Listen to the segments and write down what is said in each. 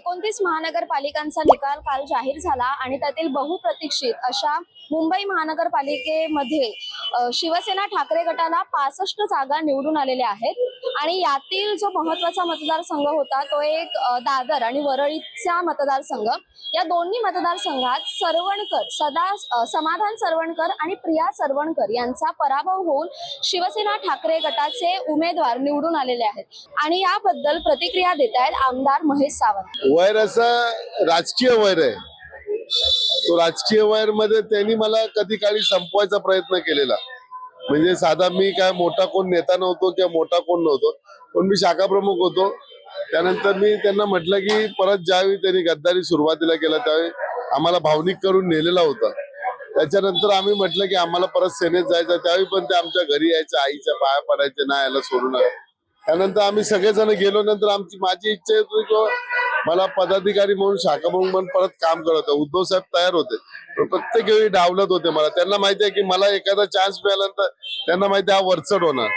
29 महानगरपालिकांचा निकाल काल जाहीर झाला आणि त्यातील बहुप्रतीक्षित अशा मुंबई महानगरपालिकेमध्ये शिवसेना ठाकरे गटाला 65 जागा निवडून आलेल्या आहेत आणि यातील जो महत्त्वाचा मतदारसंघ होता तो एक दादर आणि वरळीचा मतदारसंघ। या दोन्ही मतदारसंघात समाधान सरवणकर आणि प्रिया सरवणकर यांचा पराभव होऊन शिवसेना ठाकरे गटाचे उमेदवार निवडून आलेले आहेत आणि याबद्दल प्रतिक्रिया देत आहेत आमदार महेश सावंत। वैर असं राजकीय वैर आहे, तो राजकीय वैर मध्ये त्यांनी मला कधी काळी संपवायचा प्रयत्न केलेला। म्हणजे साधा मी काय मोठा कोण नेता नव्हतो किंवा मोठा कोण नव्हतो, पण मी शाखा प्रमुख होतो। त्यानंतर मी त्यांना म्हटलं की परत ज्यावेळी त्यांनी गद्दारी सुरुवातीला केला त्यावेळी आम्हाला भावनिक करून नेलेला होता। त्याच्यानंतर आम्ही म्हटलं की आम्हाला परत सेनेत जायचं, त्यावेळी पण ते आमच्या घरी यायचे, आईच्या पाया पडायचे, ना याला सोडून। त्यानंतर आम्ही सगळेजण गेलो, नंतर माझी इच्छा होती की मला पदाधिकारी म्हणून शाखा म्हणून परत काम करत होते। उद्धव साहेब तयार होते, प्रत्येक वेळी डावलत होते मला। त्यांना माहिती आहे की मला एखादा चान्स मिळाल्यानंतर त्यांना माहिती आहे हा वरचढ होणार,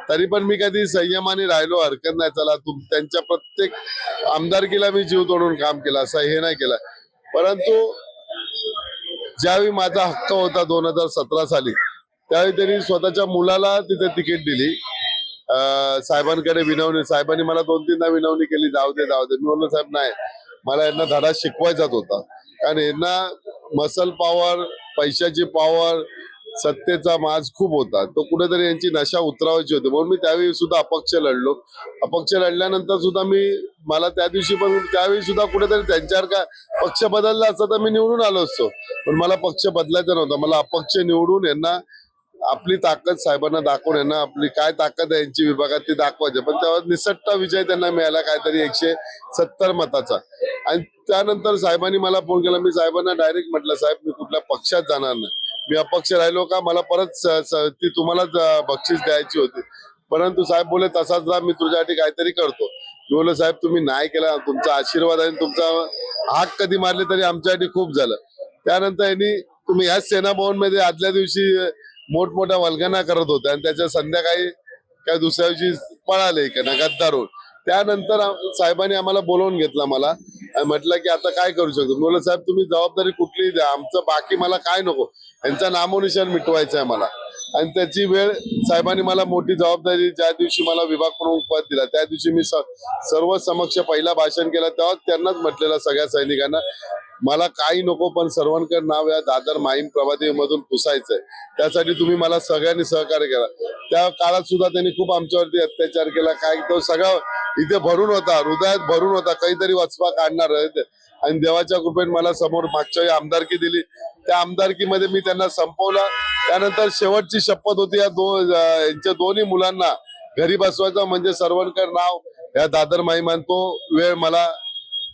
तरी पण मी कधी संयमाने राहिलो, हरकत नाही। चला त्यांच्या प्रत्येक आमदारकीला मी जीव तोडून काम केलं, असं हे नाही केलं। परंतु ज्यावेळी माझा हक्क होता 2017 साली, त्यावेळी त्यांनी स्वतःच्या मुलाला तिथे तिकीट दिली। साहेबांकडे विनवणी, साहेबांनी मला 2-3दा विनवणी केली, जाऊ दे जाऊ दे। मी म्हणलो साहेब नाही, मला यांना धडा शिकवायचाच होता, कारण यांना मसल पॉवर, पैशाची पॉवर, सत्तेचा माज खूप होता, तो कुठेतरी यांची नशा उतरवायची होती। म्हणून मी त्यावेळी सुद्धा अपक्ष लढलो। अपक्ष लढल्यानंतर सुद्धा मला त्या दिवशी पण त्यावेळी सुद्धा कुठेतरी त्यांच्यावर का पक्ष बदलला असता तर मी निवडून आलो असतो, पण मला पक्ष बदलायचा नव्हता। मला अपक्ष निवडून यांना आपली ताकद साहेबांना दाखवून यांना आपली काय ताकद आहे यांची विभागात ती दाखवायची। पण तेव्हा निसटता विजय त्यांना मिळाला, काहीतरी 170 मताचा। आणि त्यानंतर साहेबांनी मला फोन केला, मी साहेबांना डायरेक्ट म्हटलं साहेब मी कुठल्या पक्षात जाणार नाही, मी अपक्ष राहिलो का मला परत ती तुम्हालाच बक्षीस द्यायची होती। परंतु साहेब बोले तसाच जा, मी तुझ्यासाठी काहीतरी करतो। मी बोललो साहेब तुम्ही नाही केला, तुमचा आशीर्वाद आहे, तुमचा हाक कधी मारले तरी आमच्यासाठी खूप झालं। त्यानंतर यांनी तुम्ही ह्याच सेना भवन मध्ये आदल्या दिवशी मोठमोठ्या वल्गना करत होते आणि त्याच्या संध्याकाळी काय दुसऱ्या दिवशी पळाले का ना गद्दारून। त्यानंतर साहेबांनी आम्हाला बोलवून घेतला, मला म्हटलं की आता काय करू शकतो। बोललो साहेब तुम्ही जबाबदारी कुठलीही द्या, आमचं बाकी मला काय नको, यांचा नामोनिशाण मिटवायचं आहे मला। आणि त्याची वेळ साहेबांनी मला मोठी जबाबदारी, ज्या दिवशी मला विभाग प्रमुख पद दिला त्या दिवशी मी सर्व समक्ष पहिला भाषण केलं, तेव्हा त्यांनाच म्हटलेलं सगळ्या सैनिकांना मला काही नको, पण सरवणकर नाव या दादर माहीम प्रभादेवी मधून पुसायचंय, त्यासाठी तुम्ही मला सगळ्यांनी सहकार्य केला। त्या काळात सुद्धा त्यांनी खूप आमच्यावरती अत्याचार केला, काय तो सगळा इथे भरून होता, हृदयात भरून होता, काहीतरी वचपा काढणार। आणि देवाच्या कृपेने मला समोर मागच्या वेळी आमदारकी दिली, त्या आमदारकीमध्ये मी त्यांना संपवलं। त्यानंतर शेवटची शपथ होती यांच्या दोन्ही मुलांना घरी बसवायचं, म्हणजे सरवणकर नाव या दादर माहीम। तो वेळ मला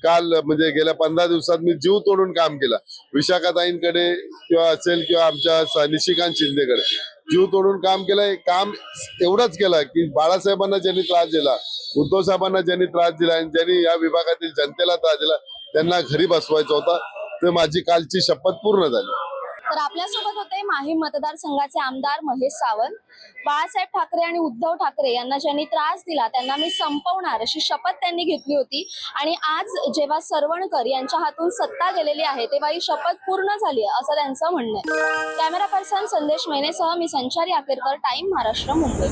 काल म्हणजे गेल्या 15 दिवसात मी जीव तोडून काम केलं, विशाखाताईंकडे किंवा असेल किंवा आमच्या निशिकांत शिंदेकडे जीव तोडून काम केलंय। काम एवढंच केलं की बाळासाहेबांना ज्यांनी त्रास दिला, उद्धव साहेबांना ज्यांनी त्रास दिला आणि ज्यांनी या विभागातील जनतेला त्रास दिला त्यांना घरी बसवायचा होता, तर माझी कालची शपथ पूर्ण झाली। तर आपल्यासोबत होते माहीम मतदारसंघाचे आमदार महेश सावंत। बाळासाहेब ठाकरे आणि उद्धव ठाकरे यांना ज्यांनी त्रास दिला त्यांना मी संपवणार अशी शपथ त्यांनी घेतली होती आणि आज जेव्हा सरवणकर यांच्या हातून सत्ता गेलेली आहे तेव्हा ही शपथ पूर्ण झाली असं त्यांचं म्हणणं आहे। कॅमेरा पर्सन संदेश मैनेसह मी संचारी आकेरकर, टाइम महाराष्ट्र, मुंबई।